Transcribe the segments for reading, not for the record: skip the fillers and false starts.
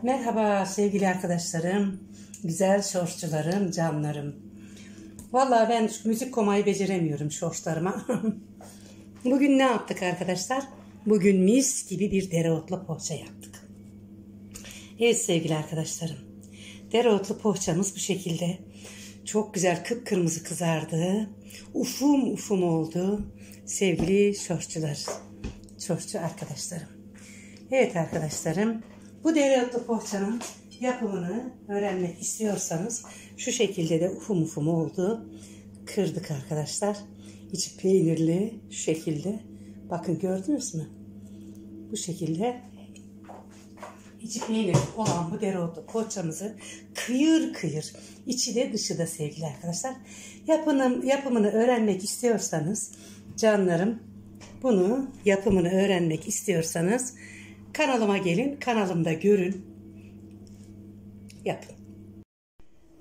Merhaba sevgili arkadaşlarım, güzel şortçularım, canlarım. Vallahi ben müzik koymayı beceremiyorum şortlarıma. Bugün ne yaptık arkadaşlar? Bugün mis gibi bir dereotlu poğaça yaptık. Evet sevgili arkadaşlarım, dereotlu poğaçamız bu şekilde. Çok güzel kıpkırmızı kızardı. Ufum ufum oldu. Sevgili şortçu arkadaşlarım. Evet arkadaşlarım, bu dereotlu poğaçanın yapımını öğrenmek istiyorsanız şu şekilde de ufum ufum oldu. Kırdık arkadaşlar. İçi peynirli şu şekilde. Bakın gördünüz mü? Bu şekilde içi peynirli olan bu dereotlu poğaçamızı kıyır kıyır, içi de dışı da sevgili arkadaşlar. Yapımını öğrenmek istiyorsanız canlarım, bunu yapımını öğrenmek istiyorsanız kanalıma gelin, kanalımda görün, yapın.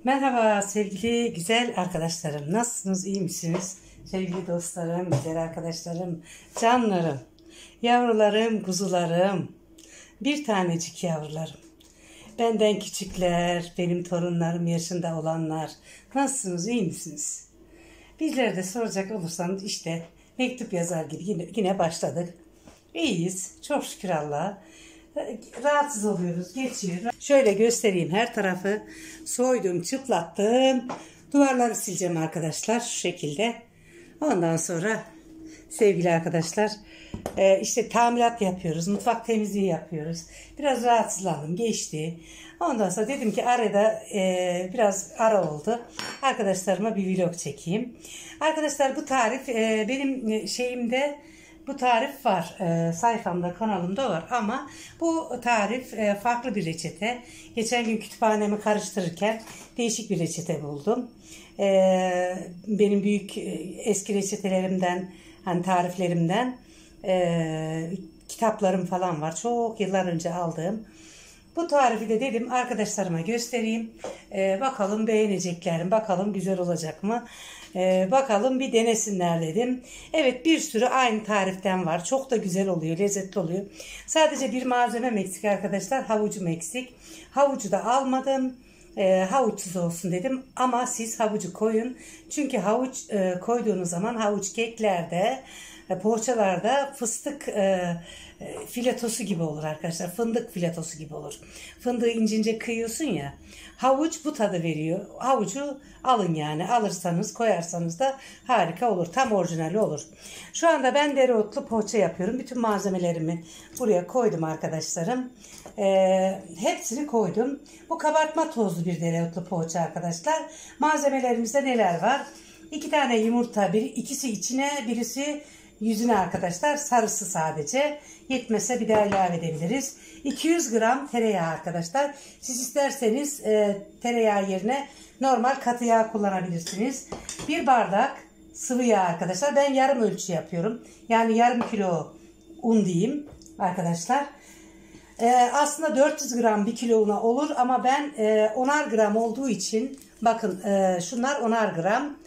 Merhaba sevgili güzel arkadaşlarım, nasılsınız, iyi misiniz? Sevgili dostlarım, güzel arkadaşlarım, canlarım, yavrularım, kuzularım, bir tanecik yavrularım. Benden küçükler, benim torunlarım yaşında olanlar, nasılsınız, iyi misiniz? Bizlere de soracak olursanız işte mektup yazar gibi yine başladık. İyiyiz. Çok şükür Allah'a. Rahatsız oluyoruz. Geçiyor. Şöyle göstereyim. Her tarafı soydum, çıplattım. Duvarları sileceğim arkadaşlar. Şu şekilde. Ondan sonra sevgili arkadaşlar işte tamirat yapıyoruz. Mutfak temizliği yapıyoruz. Biraz rahatsızlandım. Geçti. Ondan sonra dedim ki arada biraz ara oldu. Arkadaşlarıma bir vlog çekeyim. Arkadaşlar bu tarif benim şeyimde, bu tarif var. Sayfamda, kanalımda var ama bu tarif farklı bir reçete. Geçen gün kütüphanemi karıştırırken değişik bir reçete buldum. Benim büyük eski reçetelerimden, hani tariflerimden kitaplarım falan var. Çok yıllar önce aldığım. Bu tarifi de dedim arkadaşlarıma göstereyim. Bakalım beğenecekler mi? Bakalım güzel olacak mı? Bakalım bir denesinler dedim. Evet, bir sürü aynı tariften var. Çok da güzel oluyor, lezzetli oluyor. Sadece bir malzemem eksik arkadaşlar. Havucum eksik. Havucu da almadım. Havuçsuz olsun dedim. Ama siz havucu koyun. Çünkü havuç koyduğunuz zaman havuç keklerde, poğaçalarda fıstık filetosu gibi olur arkadaşlar. Fındık filetosu gibi olur. Fındığı ince ince kıyıyorsun ya. Havuç bu tadı veriyor. Havucu alın yani. Alırsanız koyarsanız da harika olur. Tam orijinali olur. Şu anda ben dereotlu poğaça yapıyorum. Bütün malzemelerimi buraya koydum arkadaşlarım. Hepsini koydum. Bu kabartma tozlu bir dereotlu poğaça arkadaşlar. Malzemelerimizde neler var? 2 tane yumurta, ikisi içine, birisi yüzüne arkadaşlar. Sarısı sadece. Yetmese bir daha ilave edebiliriz. 200 gram tereyağı arkadaşlar. Siz isterseniz tereyağı yerine normal katı yağ kullanabilirsiniz. 1 bardak sıvı yağ arkadaşlar. Ben yarım ölçü yapıyorum. Yani yarım kilo un diyeyim arkadaşlar. Aslında 400 gram 1 kilo una olur ama ben 10'ar gram olduğu için bakın şunlar 10'ar gram.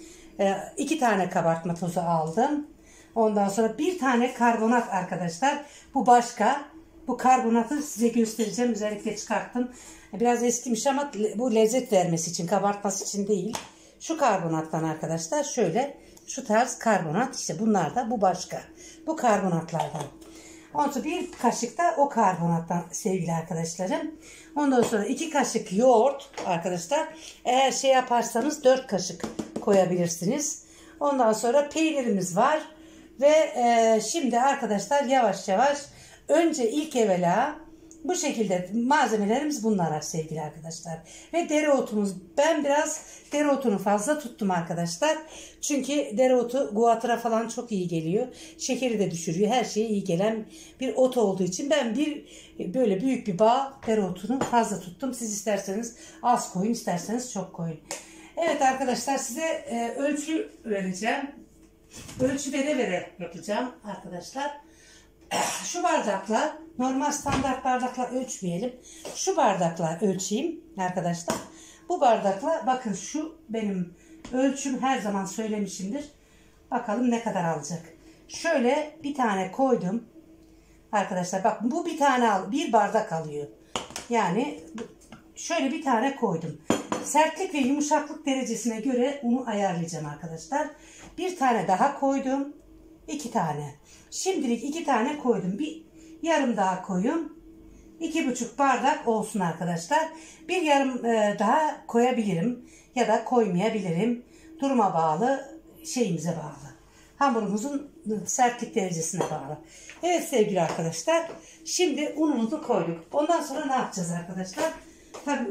2 tane kabartma tozu aldım. Ondan sonra 1 tane karbonat arkadaşlar. Bu başka. Bu karbonatı size göstereceğim. Özellikle çıkarttım. Biraz eskimiş ama bu lezzet vermesi için, kabartması için değil. Şu karbonattan arkadaşlar, şöyle şu tarz karbonat, işte bunlar da, bu başka. Bu karbonatlardan. Ondan sonra 1 kaşık da o karbonattan sevgili arkadaşlarım. Ondan sonra 2 kaşık yoğurt arkadaşlar. Eğer şey yaparsanız 4 kaşık koyabilirsiniz. Ondan sonra peynirimiz var. Ve şimdi arkadaşlar yavaş yavaş önce ilk evvela bu şekilde malzemelerimiz bunlar sevgili arkadaşlar. Ve dereotumuz, ben biraz dereotunu fazla tuttum arkadaşlar. Çünkü dereotu guatıra falan çok iyi geliyor. Şekeri de düşürüyor. Her şeye iyi gelen bir ot olduğu için ben böyle büyük bir bağ dereotunu fazla tuttum. Siz isterseniz az koyun, isterseniz çok koyun. Evet arkadaşlar, size ölçü vereceğim. Ölçü vere yapacağım arkadaşlar. Şu bardakla, normal standart bardakla ölçmeyelim. Şu bardakla ölçeyim arkadaşlar. Bu bardakla, bakın şu benim ölçüm, her zaman söylemişimdir. Bakalım ne kadar alacak. Şöyle bir tane koydum. Arkadaşlar bak, bu bir tane bir bardak alıyor. Yani şöyle bir tane koydum. Sertlik ve yumuşaklık derecesine göre unu ayarlayacağım arkadaşlar. Bir tane daha koydum. 2 tane. Şimdilik 2 tane koydum. Bir yarım daha koyun. 2,5 bardak olsun arkadaşlar. Bir yarım daha koyabilirim. Ya da koymayabilirim. Duruma bağlı, şeyimize bağlı. Hamurumuzun sertlik derecesine bağlı. Evet sevgili arkadaşlar. Şimdi unumuzu koyduk. Ondan sonra ne yapacağız arkadaşlar? Tabii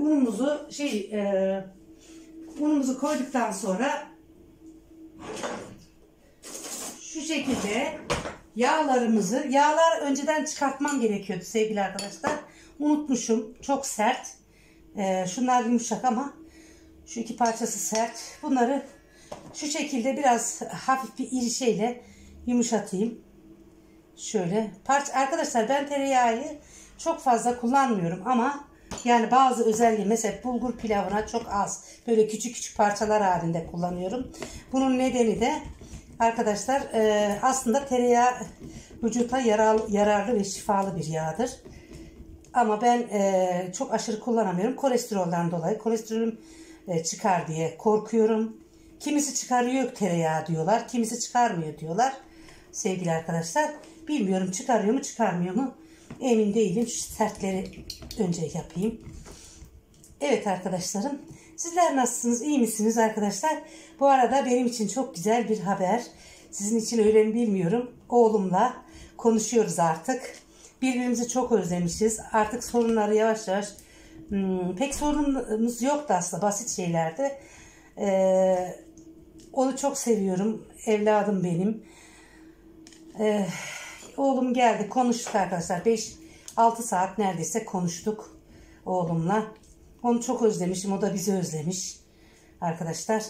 unumuzu koyduktan sonra şu şekilde yağlar önceden çıkartmam gerekiyordu sevgili arkadaşlar. Unutmuşum. Çok sert. Şunlar yumuşak ama şu iki parçası sert. Bunları şu şekilde biraz hafif bir iri şeyle yumuşatayım. Şöyle. Arkadaşlar ben tereyağı çok fazla kullanmıyorum ama yani bazı özelliği mesela bulgur pilavına çok az böyle küçük küçük parçalar halinde kullanıyorum. Bunun nedeni de arkadaşlar aslında tereyağı vücuta yararlı ve şifalı bir yağdır. Ama ben çok aşırı kullanamıyorum. Kolesterolden dolayı. Kolesterolüm çıkar diye korkuyorum. Kimisi çıkarıyor tereyağı diyorlar. Kimisi çıkarmıyor diyorlar. Sevgili arkadaşlar. Bilmiyorum çıkarıyor mu çıkarmıyor mu. Emin değilim. Şu sertleri önce yapayım. Evet arkadaşlarım. Sizler nasılsınız? İyi misiniz arkadaşlar? Bu arada benim için çok güzel bir haber. Sizin için öyle mi bilmiyorum. Oğlumla konuşuyoruz artık. Birbirimizi çok özlemişiz. Artık sorunları yavaş yavaş pek sorunumuz yoktu aslında. Basit şeylerdi. Onu çok seviyorum. Evladım benim. Oğlum geldi. Konuştuk arkadaşlar. 5-6 saat neredeyse konuştuk oğlumla. Onu çok özlemişim. O da bizi özlemiş. Arkadaşlar.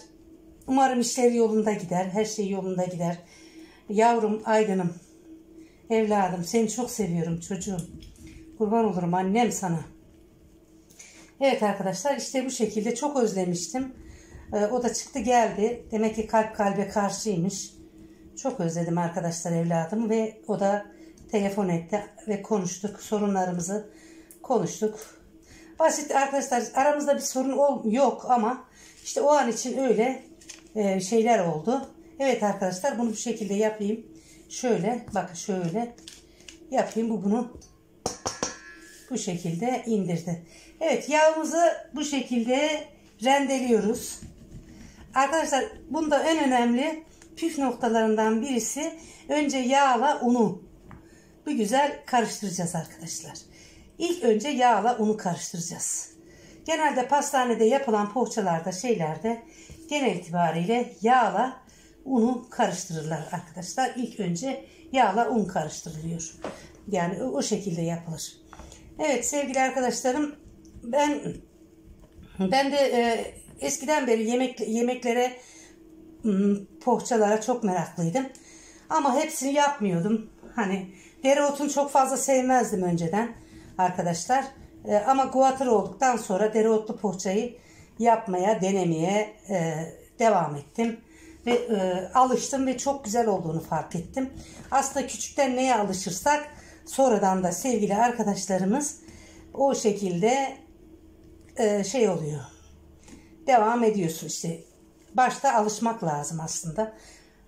Umarım işleri yolunda gider. Her şey yolunda gider. Yavrum, Aydın'ım. Evladım seni çok seviyorum çocuğum. Kurban olurum annem sana. Evet arkadaşlar işte bu şekilde çok özlemiştim. O da çıktı geldi. Demek ki kalp kalbe karşıymış. Çok özledim arkadaşlar evladımı ve o da telefon etti ve konuştuk. Sorunlarımızı konuştuk. Basit arkadaşlar aramızda bir sorun yok ama işte o an için öyle şeyler oldu. Evet arkadaşlar bunu bu şekilde yapayım. Şöyle bakın şöyle yapayım. Bunu bu şekilde indirdi. Evet yağımızı bu şekilde rendeliyoruz. Arkadaşlar bunda en önemli püf noktalarından birisi önce yağla unu bir güzel karıştıracağız arkadaşlar. İlk önce yağla unu karıştıracağız. Genelde pastanede yapılan poğaçalarda şeylerde genel itibariyle yağla unu karıştırırlar arkadaşlar. İlk önce yağla un karıştırılıyor. Yani o şekilde yapılır. Evet sevgili arkadaşlarım ben de eskiden beri yemeklere poğaçalara çok meraklıydım. Ama hepsini yapmıyordum. Hani dereotunu çok fazla sevmezdim önceden arkadaşlar. Ama guatr olduktan sonra dereotlu poğaçayı yapmaya, denemeye devam ettim. Ve alıştım ve çok güzel olduğunu fark ettim. Aslında küçükten neye alışırsak sonradan da sevgili arkadaşlarımız o şekilde şey oluyor. Devam ediyorsun işte. Başta alışmak lazım aslında.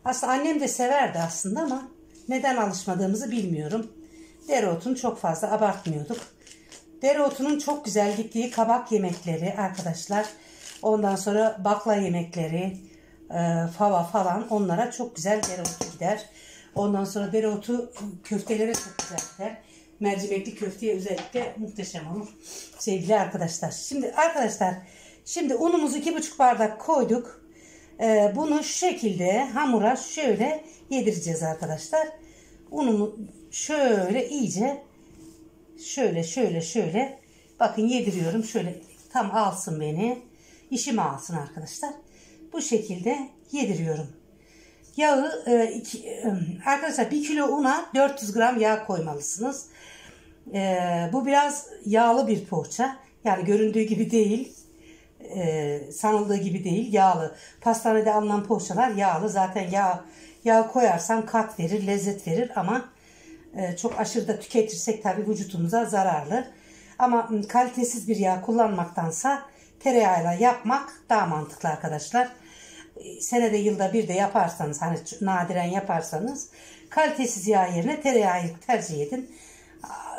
Aslında annem de severdi aslında ama neden alışmadığımızı bilmiyorum. Dereotunu çok fazla abartmıyorduk. Dereotunun çok güzel gittiği kabak yemekleri arkadaşlar. Ondan sonra bakla yemekleri, fava falan onlara çok güzel dereotu gider. Ondan sonra dereotu köftelere çok güzel gider. Mercimekli köfteye özellikle muhteşem olur. Sevgili arkadaşlar. Şimdi arkadaşlar unumuzu 2,5 bardak koyduk. Bunu şu şekilde hamura şöyle yedireceğiz arkadaşlar. Unumu şöyle iyice şöyle bakın yediriyorum. Şöyle tam alsın beni. İşimi alsın arkadaşlar. Bu şekilde yediriyorum. Yağı arkadaşlar 1 kilo una 400 gram yağ koymalısınız. Bu biraz yağlı bir poğaça. Yani göründüğü gibi değil. Sanıldığı gibi değil. Yağlı. Pastanede alınan poğaçalar yağlı. Zaten yağ koyarsan kat verir, lezzet verir ama çok aşırı da tüketirsek tabii vücudumuza zararlı. Ama kalitesiz bir yağ kullanmaktansa tereyağıyla yapmak daha mantıklı arkadaşlar. Senede yılda bir de yaparsanız, hani nadiren yaparsanız kalitesiz yağ yerine tereyağı tercih edin.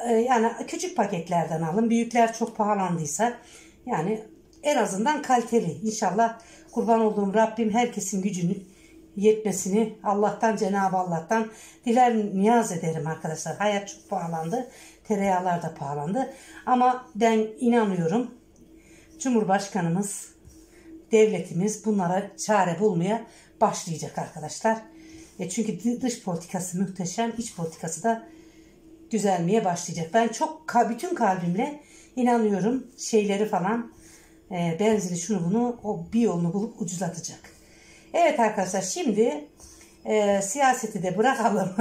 Yani küçük paketlerden alın. Büyükler çok pahalandıysa yani en azından kaliteli. İnşallah kurban olduğum Rabbim herkesin gücünü yetmesini Allah'tan, Cenab-ı Allah'tan diler niyaz ederim arkadaşlar. Hayat çok pahalandı. Tereyağlar da pahalandı. Ama ben inanıyorum Cumhurbaşkanımız, devletimiz bunlara çare bulmaya başlayacak arkadaşlar. Çünkü dış politikası muhteşem, iç politikası da düzelmeye başlayacak. Ben çok bütün kalbimle inanıyorum şeyleri falan, benzini şunu bunu, o bir yolunu bulup ucuzlatacak. Evet arkadaşlar, şimdi siyaseti de bırakalım.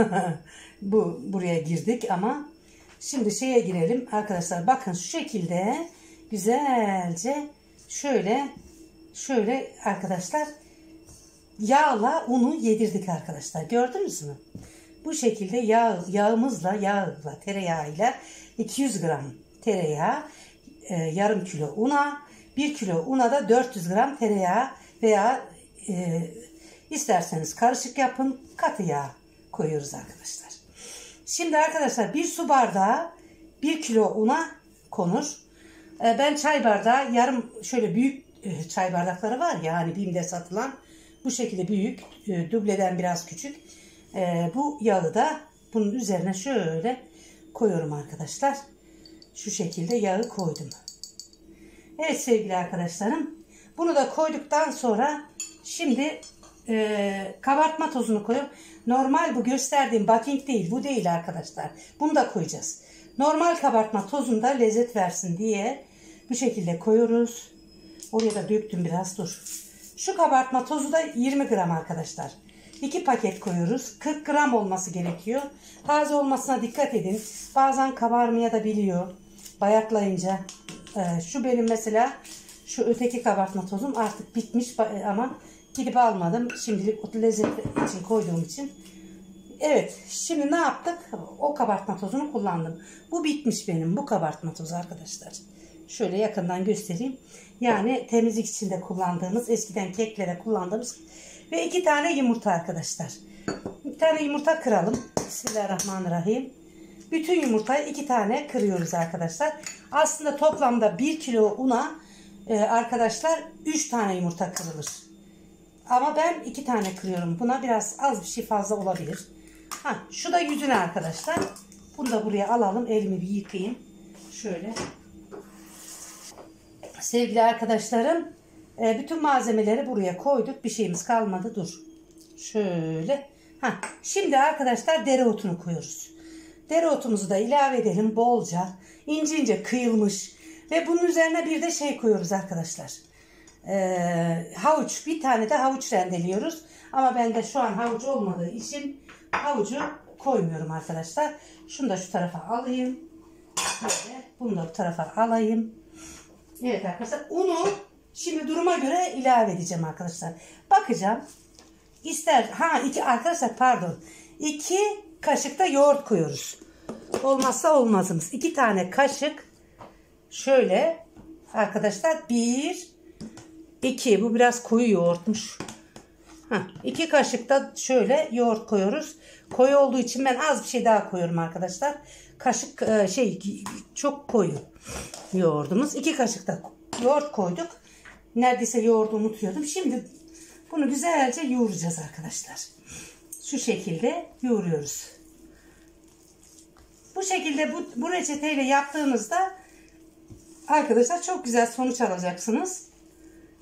Buraya girdik ama şimdi şeye girelim arkadaşlar. Bakın şu şekilde güzelce şöyle arkadaşlar yağla unu yedirdik arkadaşlar. Gördünüz mü? Bu şekilde yağla tereyağıyla 200 gram tereyağı, yarım kilo una, 1 kilo una da 400 gram tereyağı veya isterseniz karışık yapın, katı yağ koyuyoruz arkadaşlar. Şimdi arkadaşlar 1 su bardağı 1 kilo una konur. Ben çay bardağı yarım, şöyle büyük çay bardakları var ya hani BİM'de satılan, bu şekilde büyük, dubleden biraz küçük. Bu yağı da bunun üzerine şöyle koyuyorum arkadaşlar. Şu şekilde yağı koydum. Evet sevgili arkadaşlarım, bunu da koyduktan sonra şimdi kabartma tozunu koyuyorum. Normal bu gösterdiğim baking değil, bu değil arkadaşlar. Bunu da koyacağız. Normal kabartma tozunu da lezzet versin diye bu şekilde koyuyoruz. Oraya da döktüm biraz, dur. Şu kabartma tozu da 20 gram arkadaşlar. 2 paket koyuyoruz. 40 gram olması gerekiyor. Taze olmasına dikkat edin. Bazen kabarmaya da biliyor. Bayatlayınca. Şu benim mesela, şu öteki kabartma tozum artık bitmiş ama gidip almadım. Şimdilik o lezzet için koyduğum için. Evet, şimdi ne yaptık? O kabartma tozunu kullandım. Bu bitmiş benim, bu kabartma tozu arkadaşlar. Şöyle yakından göstereyim. Yani temizlik için de kullandığımız, eskiden keklere kullandığımız ve 2 tane yumurta arkadaşlar. 1 tane yumurta kıralım. Bismillahirrahmanirrahim. Bütün yumurtayı 2 tane kırıyoruz arkadaşlar. Aslında toplamda 1 kilo una arkadaşlar 3 tane yumurta kırılır. Ama ben 2 tane kırıyorum. Buna biraz az bir şey fazla olabilir. Şu da yüzüne arkadaşlar. Bunu da buraya alalım. Elimi bir yıkayayım. Şöyle. Sevgili arkadaşlarım, bütün malzemeleri buraya koyduk. Bir şeyimiz kalmadı. Dur. Şöyle. Şimdi arkadaşlar dereotunu koyuyoruz. Dereotumuzu da ilave edelim bolca. İnce ince kıyılmış. Ve bunun üzerine bir de şey koyuyoruz arkadaşlar. Havuç. Bir tane de havuç rendeliyoruz. Ama bende şu an havuç olmadığı için havucu koymuyorum arkadaşlar. Şunu da şu tarafa alayım. Böyle. Bunu da bu tarafa alayım. Evet arkadaşlar, unu şimdi duruma göre ilave edeceğim arkadaşlar. Bakacağım. Arkadaşlar pardon. 2 kaşık da yoğurt koyuyoruz. Olmazsa olmazımız. 2 tane kaşık şöyle arkadaşlar, 1 2, bu biraz koyu yoğurtmuş. 2 kaşık da şöyle yoğurt koyuyoruz. Koyu olduğu için ben az bir şey daha koyuyorum arkadaşlar. Kaşık çok koyu yoğurdumuz. 2 kaşık da yoğurt koyduk. Neredeyse yoğurdu unutuyordum. Şimdi bunu güzelce yoğuracağız arkadaşlar. Şu şekilde yoğuruyoruz. Bu şekilde bu reçeteyle yaptığınızda arkadaşlar çok güzel sonuç alacaksınız.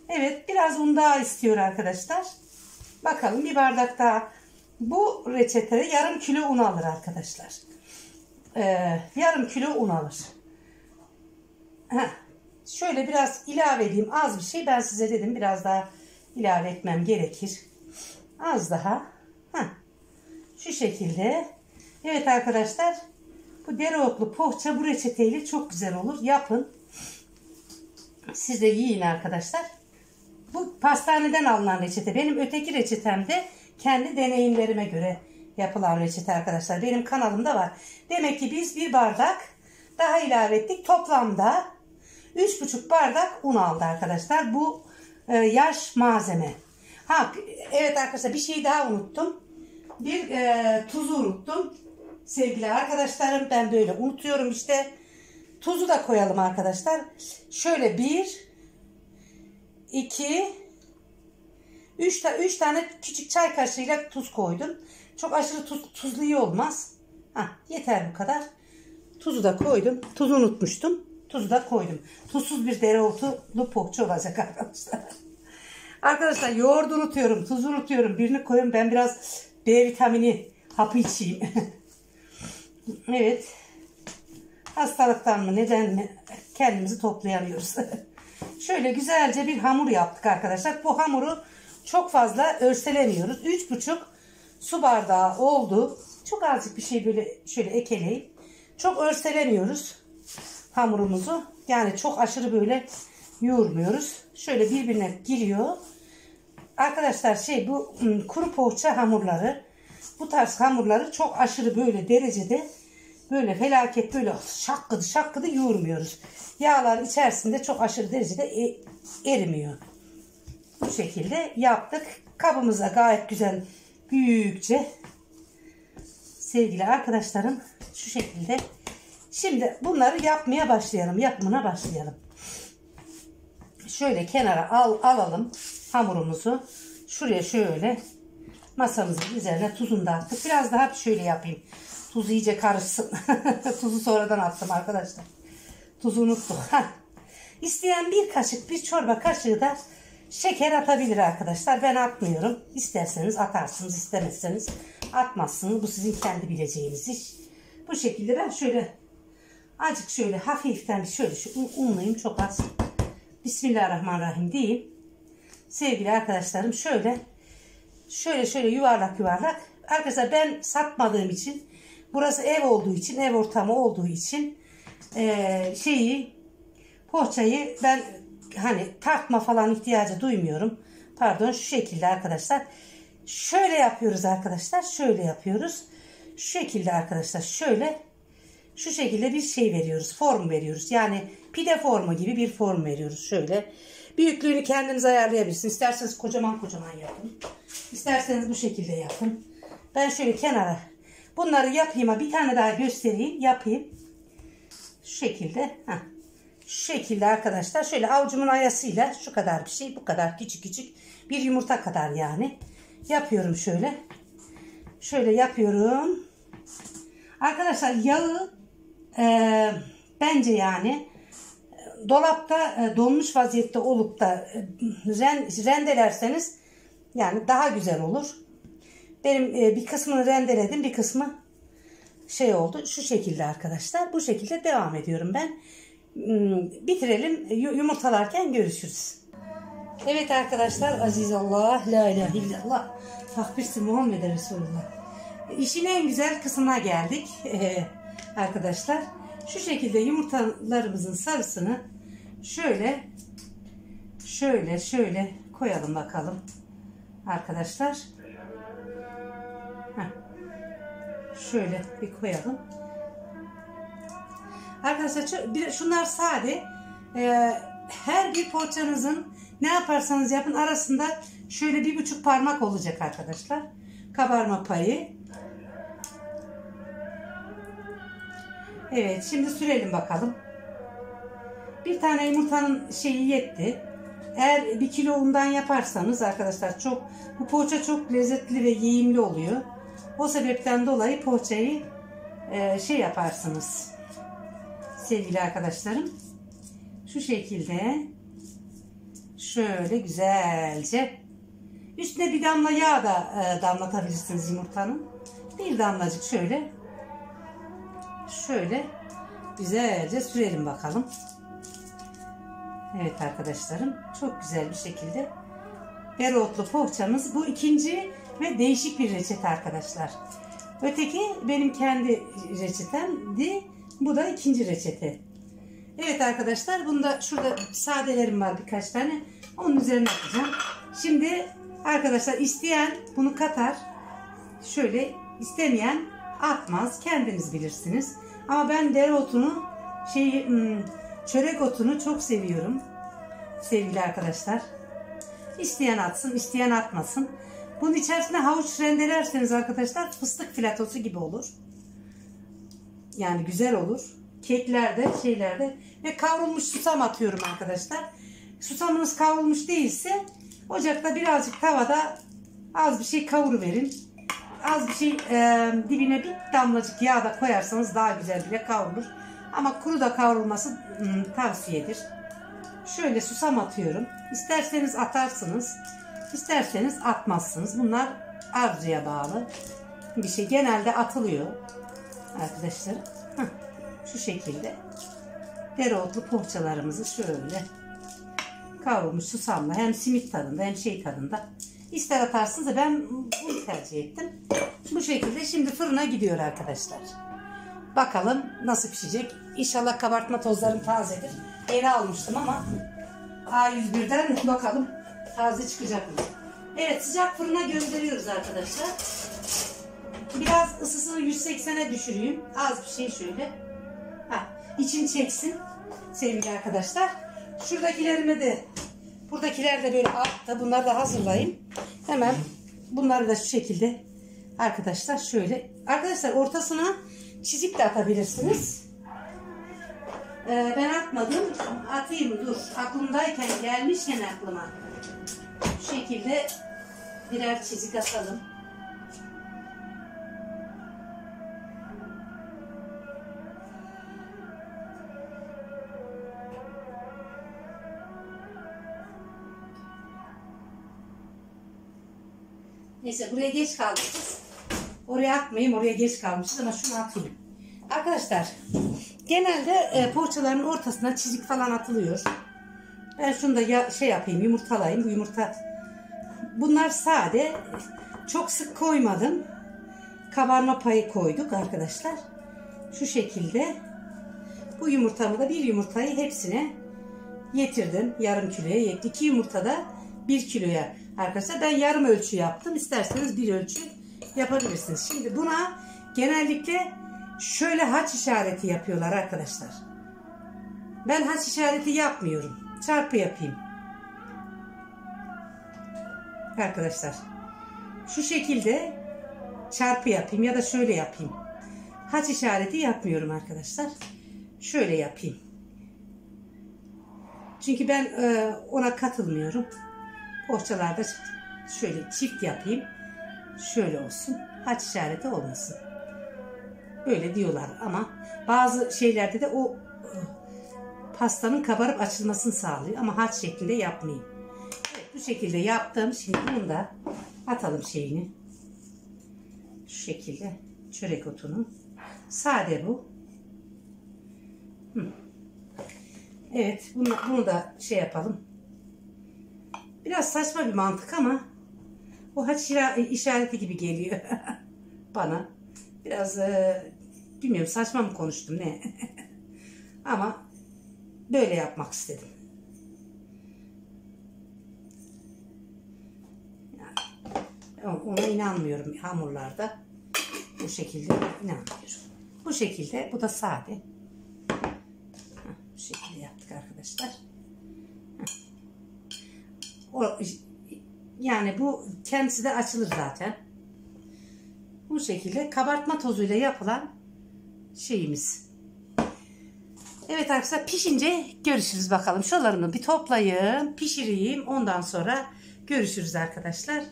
Evet, biraz un daha istiyor arkadaşlar. Bakalım, bir bardak daha. Bu reçetede yarım kilo un alır arkadaşlar. Yarım kilo un alır. Şöyle biraz ilave edeyim, az bir şey. Ben size dedim biraz daha ilave etmem gerekir. Az daha. Şu şekilde. Evet arkadaşlar, bu dereotlu poğaça bu reçeteyle çok güzel olur. Yapın. Siz de yiyin arkadaşlar. Bu pastaneden alınan reçete. Benim öteki reçetemde kendi deneyimlerime göre yapılan reçete arkadaşlar. Benim kanalımda var. Demek ki biz bir bardak daha ilave ettik. Toplamda 3,5 bardak un aldı arkadaşlar. Bu yaş malzeme. Evet arkadaşlar, bir şey daha unuttum. Bir tuzu unuttum. Sevgili arkadaşlarım, ben böyle unutuyorum işte. Tuzu da koyalım arkadaşlar. Şöyle 1, 2, 3 tane küçük çay kaşığıyla tuz koydum. Çok aşırı tuzlu iyi olmaz. Yeter bu kadar. Tuzu da koydum. Tuzu unutmuştum. Tuzu da koydum. Tuzsuz bir dereotlu poğaça olacak arkadaşlar. Arkadaşlar, yoğurdu unutuyorum. Tuzu unutuyorum. Birini koyun. Ben biraz B vitamini hapı içeyim. Evet. Hastalıktan mı neden mi kendimizi toplayamıyoruz. Şöyle güzelce bir hamur yaptık arkadaşlar. Bu hamuru çok fazla örselemiyoruz. 3,5 su bardağı oldu. Çok azıcık bir şey böyle şöyle ekeleyip. Çok örselemiyoruz hamurumuzu. Yani çok aşırı böyle yoğurmuyoruz. Şöyle birbirine giriyor. Arkadaşlar bu kuru poğaça hamurları, bu tarz hamurları çok aşırı böyle derecede böyle felaket böyle şakkıdı yoğurmuyoruz. Yağlar içerisinde çok aşırı derecede erimiyor. Bu şekilde yaptık. Kabımıza gayet güzel büyükçe, sevgili arkadaşlarım, şu şekilde. Şimdi bunları yapmaya başlayalım. Yapımına başlayalım. Şöyle kenara alalım hamurumuzu. Şuraya şöyle masamızın üzerine tuzunu da attık. Biraz daha şöyle yapayım. Tuz iyice karışsın. Tuzu sonradan attım arkadaşlar. Tuzu unuttuk. İsteyen bir çorba kaşığı da şeker atabilir arkadaşlar. Ben atmıyorum. İsterseniz atarsınız, istemezseniz atmazsınız. Bu sizin kendi bileceğiniz iş. Bu şekilde ben şöyle azıcık şöyle hafiften şöyle unlayayım, çok az. Bismillahirrahmanirrahim diyeyim. Sevgili arkadaşlarım, şöyle yuvarlak. Arkadaşlar, ben satmadığım için, burası ev olduğu için, ev ortamı olduğu için poğaçayı ben tartma falan ihtiyacı duymuyorum. Pardon, şu şekilde arkadaşlar. Şöyle yapıyoruz arkadaşlar. Şöyle yapıyoruz. Şu şekilde arkadaşlar. Şu şekilde bir şey veriyoruz. Form veriyoruz. Yani pide formu gibi bir form veriyoruz. Şöyle. Büyüklüğünü kendiniz ayarlayabilirsiniz. İsterseniz kocaman yapın. İsterseniz bu şekilde yapın. Ben şöyle kenara bunları yapayım. Bir tane daha göstereyim. Yapayım. Şu şekilde. Şu şekilde arkadaşlar. Şöyle avucumun ayasıyla şu kadar bir şey. Bu kadar küçük. Bir yumurta kadar yani. Yapıyorum şöyle. Şöyle yapıyorum. Arkadaşlar, yağı bence yani dolapta donmuş vaziyette olup da rendelerseniz yani daha güzel olur. Benim bir kısmını rendeledim, bir kısmı oldu. Şu şekilde arkadaşlar. Bu şekilde devam ediyorum ben. Bitirelim. Yumurtalarken görüşürüz. Evet arkadaşlar, azizallah, la ilahe illallah, takbirsi Muhammed Resulullah. İşin en güzel kısmına geldik arkadaşlar. Şu şekilde yumurtalarımızın sarısını şöyle koyalım bakalım arkadaşlar. Şöyle bir koyalım. Arkadaşlar, şunlar sade. Her bir poğaçanızın ne yaparsanız yapın arasında şöyle 1,5 parmak olacak arkadaşlar. Kabarma payı. Evet, şimdi sürelim bakalım. Bir tane yumurtanın yetti. Eğer 1 kilo undan yaparsanız arkadaşlar bu poğaça çok lezzetli ve yiyimli oluyor. O sebepten dolayı poğaçayı yaparsınız. Sevgili arkadaşlarım. Şu şekilde şöyle güzelce üstüne bir damla yağ da damlatabilirsiniz yumurtanın. Bir damlacık şöyle güzelce sürelim bakalım. Evet arkadaşlarım, çok güzel bir şekilde dereotlu poğaçamız. Bu ikinci ve değişik bir reçete arkadaşlar. Öteki benim kendi reçetemdi. Bu da ikinci reçete. Evet arkadaşlar, bunda şurada sadelerim var birkaç tane. Onun üzerine atacağım. Şimdi arkadaşlar, isteyen bunu katar. Şöyle, istemeyen atmaz. Kendiniz bilirsiniz. Ama ben dereotunu Çörek otunu çok seviyorum sevgili arkadaşlar. İsteyen atsın, isteyen atmasın. Bunun içerisine havuç rendelerseniz arkadaşlar fıstık filatosu gibi olur. Yani güzel olur. Keklerde, şeylerde ve kavrulmuş susam atıyorum arkadaşlar. Susamınız kavrulmuş değilse ocakta birazcık tavada az bir şey kavuruverin. Az bir şey dibine bir damlacık yağ da koyarsanız daha güzel bile kavrulur. Ama kuru da kavrulması tavsiyedir. Şöyle susam atıyorum. İsterseniz atarsınız. İsterseniz atmazsınız. Bunlar arzuya bağlı bir şey. Genelde atılıyor arkadaşlar. Şu şekilde dereotlu poğaçalarımızı şöyle kavrulmuş susamla hem simit tadında hem şey tadında ister atarsınız da ben bunu tercih ettim. Bu şekilde şimdi fırına gidiyor arkadaşlar. Bakalım nasıl pişecek. İnşallah kabartma tozlarım tazedir. Yeni almıştım ama A101'den bakalım taze çıkacak mı? Evet, sıcak fırına gönderiyoruz arkadaşlar. Biraz ısısını 180'e düşüreyim. Az bir şey şöyle. İçini çeksin sevgili arkadaşlar. Şuradakilerimi de buradakiler de böyle altta. Bunları da hazırlayayım. Hemen bunları da şu şekilde arkadaşlar şöyle. Arkadaşlar ortasına çizik de atabilirsiniz. Ben atmadım. Atayım dur. Aklımdayken gelmişken aklıma. Şu şekilde birer çizik atalım. Neyse buraya geç kalmışız. Oraya atmayayım, oraya geç kalmışız ama şunu atayım. Arkadaşlar genelde poğaçaların ortasına çizik falan atılıyor. Ben şunu da yapayım, yumurtalayayım. Bu yumurta bunlar sade. Çok sık koymadım. Kabarma payı koyduk arkadaşlar. Şu şekilde bu yumurtamı da bir yumurtayı hepsine getirdim. Yarım kiloya yetti. 2 yumurta da 1 kiloya. Arkadaşlar ben yarım ölçü yaptım. İsterseniz bir ölçü yapabilirsiniz. Şimdi buna genellikle şöyle haç işareti yapıyorlar arkadaşlar. Ben haç işareti yapmıyorum. Çarpı yapayım. Arkadaşlar şu şekilde çarpı yapayım ya da şöyle yapayım. Haç işareti yapmıyorum arkadaşlar. Şöyle yapayım. Çünkü ben ona katılmıyorum. Poğaçalarda şöyle çift yapayım. Şöyle olsun. Haç işareti olmasın. Böyle diyorlar ama bazı şeylerde de o pastanın kabarıp açılmasını sağlıyor. Ama haç şeklinde yapmayayım. Evet, bu şekilde yaptım. Şimdi bunu da atalım şeyini. Şu şekilde çörek otunu. Sade bu. Evet, bunu da şey yapalım. Biraz saçma bir mantık ama o haç işareti gibi geliyor bana. Biraz bilmiyorum, saçma mı konuştum ne? Ama böyle yapmak istedim. Yani ona inanmıyorum hamurlarda. Bu şekilde inanmıyorum. Bu şekilde, bu da sade. Bu şekilde yaptık arkadaşlar. Yani bu kendisi de açılır zaten. Bu şekilde kabartma tozuyla yapılan şeyimiz. Evet arkadaşlar, pişince görüşürüz bakalım. Şuralarını bir toplayayım, pişireyim. Ondan sonra görüşürüz arkadaşlar.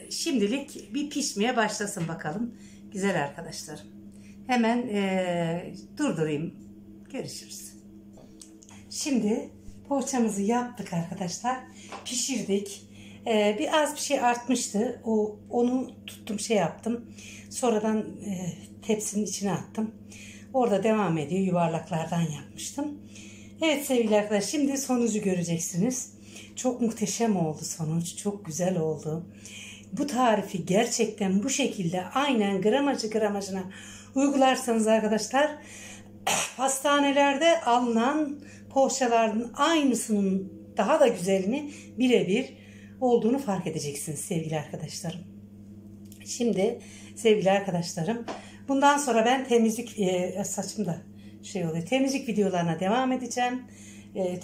Şimdilik bir pişmeye başlasın bakalım. Güzel arkadaşlarım. Hemen durdurayım. Görüşürüz. Şimdi poğaçamızı yaptık arkadaşlar. Pişirdik. Az bir şey artmıştı. Onu tuttum, şey yaptım. Sonradan tepsinin içine attım. Orada devam ediyor. Yuvarlaklardan yapmıştım. Evet sevgili arkadaşlar, şimdi sonucu göreceksiniz. Çok muhteşem oldu sonuç. Çok güzel oldu. Bu tarifi gerçekten bu şekilde aynen gramajına uygularsanız arkadaşlar, pastanelerde alınan poğaçaların aynısının daha da güzelini birebir olduğunu fark edeceksiniz sevgili arkadaşlarım. Şimdi sevgili arkadaşlarım, bundan sonra ben temizlik saçımda şey oluyor. Temizlik videolarına devam edeceğim.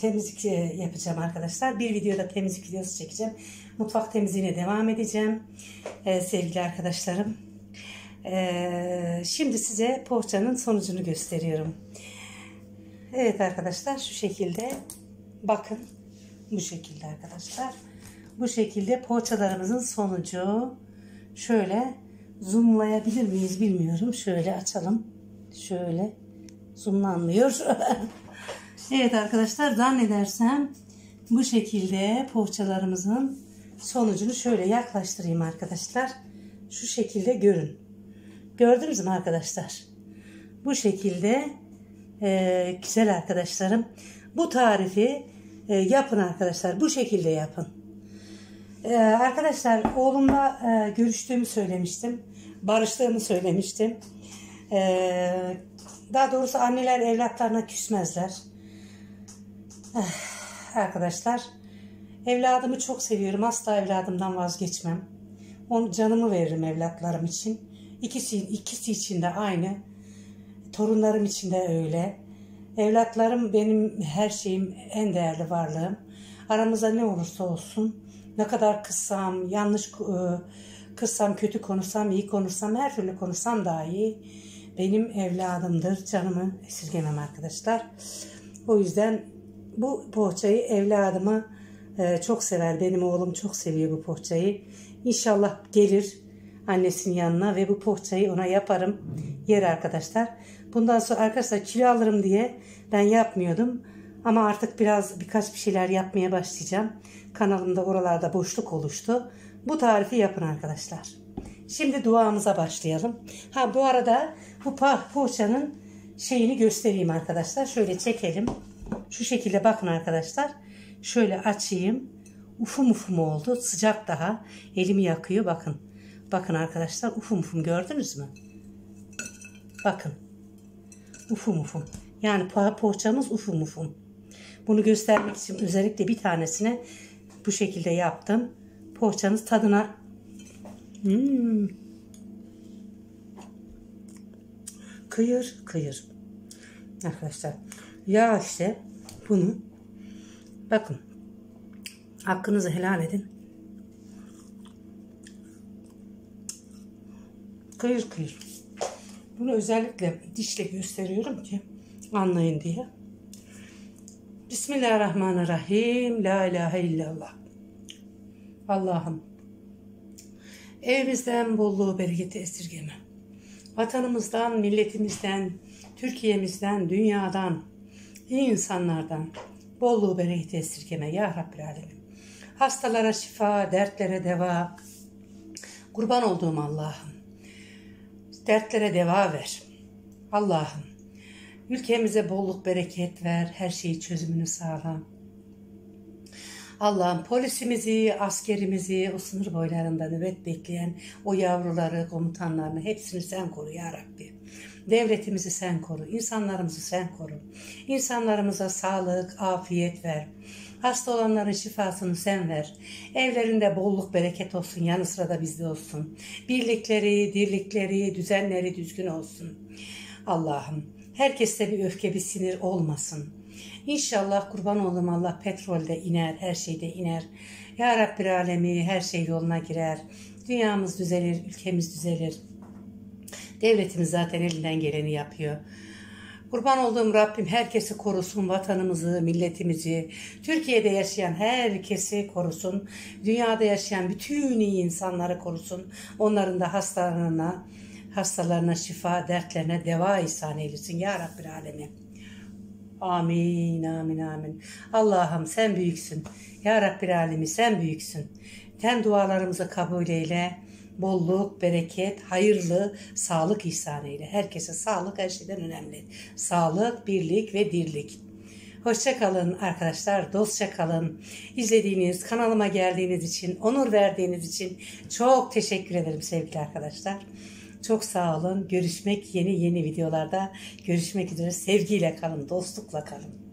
Temizlik yapacağım arkadaşlar. Bir videoda temizlik videosu çekeceğim. Mutfak temizliğine devam edeceğim. Sevgili arkadaşlarım. Şimdi size poğaçanın sonucunu gösteriyorum. Evet arkadaşlar, şu şekilde bakın, bu şekilde arkadaşlar, bu şekilde poğaçalarımızın sonucu. Şöyle zoomlayabilir miyiz bilmiyorum, şöyle açalım, şöyle zoomlanmıyor. Evet arkadaşlar, zannedersem bu şekilde poğaçalarımızın sonucunu şöyle yaklaştırayım arkadaşlar, şu şekilde görün. Gördünüz mü arkadaşlar? Bu şekilde güzel arkadaşlarım. Bu tarifi yapın arkadaşlar. Bu şekilde yapın. Arkadaşlar, oğlumla görüştüğümü söylemiştim. Barıştığımı söylemiştim. Daha doğrusu anneler evlatlarına küsmezler. Arkadaşlar, evladımı çok seviyorum. Asla evladımdan vazgeçmem. Onu, canımı veririm evlatlarım için. İkisi için de aynı. Torunlarım için de öyle. Evlatlarım benim her şeyim, en değerli varlığım. Aramızda ne olursa olsun, ne kadar kızsam, yanlış kızsam, kötü konuşsam, iyi konuşsam, her türlü konuşsam dahi benim evladımdır. Canımı esirgemem arkadaşlar. O yüzden bu poğaçayı evladımı çok sever. Benim oğlum çok seviyor bu poğaçayı. İnşallah gelir annesinin yanına ve bu poğaçayı ona yaparım, yer arkadaşlar. Bundan sonra arkadaşlar kilo alırım diye ben yapmıyordum. Ama artık birkaç bir şeyler yapmaya başlayacağım. Kanalımda oralarda boşluk oluştu. Bu tarifi yapın arkadaşlar. Şimdi duamıza başlayalım. Bu arada bu poğaçanın şeyini göstereyim arkadaşlar. Şöyle çekelim. Şu şekilde bakın arkadaşlar. Şöyle açayım. Ufum ufum oldu. Sıcak daha. Elimi yakıyor. Bakın. Bakın arkadaşlar, ufum ufum, gördünüz mü? Bakın. Ufum ufum. Yani poğaçamız ufum ufum. Bunu göstermek için özellikle bir tanesine bu şekilde yaptım. Poğaçanız tadına kıyır kıyır. Arkadaşlar, ya işte bunu bakın, hakkınızı helal edin. Kıyır kıyır. Bunu özellikle dişle gösteriyorum ki anlayın diye. Bismillahirrahmanirrahim. La ilahe illallah. Allah'ım, evimizden bolluğu bereketi esirgeme. Vatanımızdan, milletimizden, Türkiye'mizden, dünyadan, iyi insanlardan bolluğu bereketi esirgeme ya Rabbil Alemin. Hastalara şifa, dertlere deva. Kurban olduğum Allah'ım, dertlere deva ver. Allah'ım, ülkemize bolluk bereket ver. Her şeyi çözümünü sağla. Allah'ım, polisimizi, askerimizi, o sınır boylarında nöbet bekleyen o yavruları, komutanlarını hepsini sen koru ya Rabbi. Devletimizi sen koru. İnsanlarımızı sen koru. İnsanlarımıza sağlık, afiyet ver. Hasta olanların şifasını sen ver. Evlerinde bolluk bereket olsun. Yanı sıra da bizde olsun. Birlikleri, dirlikleri, düzenleri düzgün olsun. Allah'ım, herkeste bir öfke, bir sinir olmasın. İnşallah kurban olduğum Allah, petrolde iner, her şeyde iner. Ya Rabbil Alemi, her şey yoluna girer. Dünyamız düzelir, ülkemiz düzelir. Devletimiz zaten elinden geleni yapıyor. Kurban olduğum Rabbim herkesi korusun, vatanımızı, milletimizi, Türkiye'de yaşayan herkesi korusun, dünyada yaşayan bütün iyi insanları korusun, onların da hastalarına şifa, dertlerine deva ihsan eylesin ya Rabbil Alemin. Amin, amin, amin. Allah'ım sen büyüksün. Ya Rabbil Alemin sen büyüksün. Sen dualarımızı kabul eyle. Bolluk, bereket, hayırlı, sağlık ihsan eyle. Herkese sağlık her şeyden önemli. Sağlık, birlik ve dirlik. Hoşça kalın arkadaşlar, dostça kalın. İzlediğiniz, kanalıma geldiğiniz için, onur verdiğiniz için çok teşekkür ederim sevgili arkadaşlar. Çok sağ olun. Görüşmek yeni videolarda görüşmek üzere. Sevgiyle kalın, dostlukla kalın.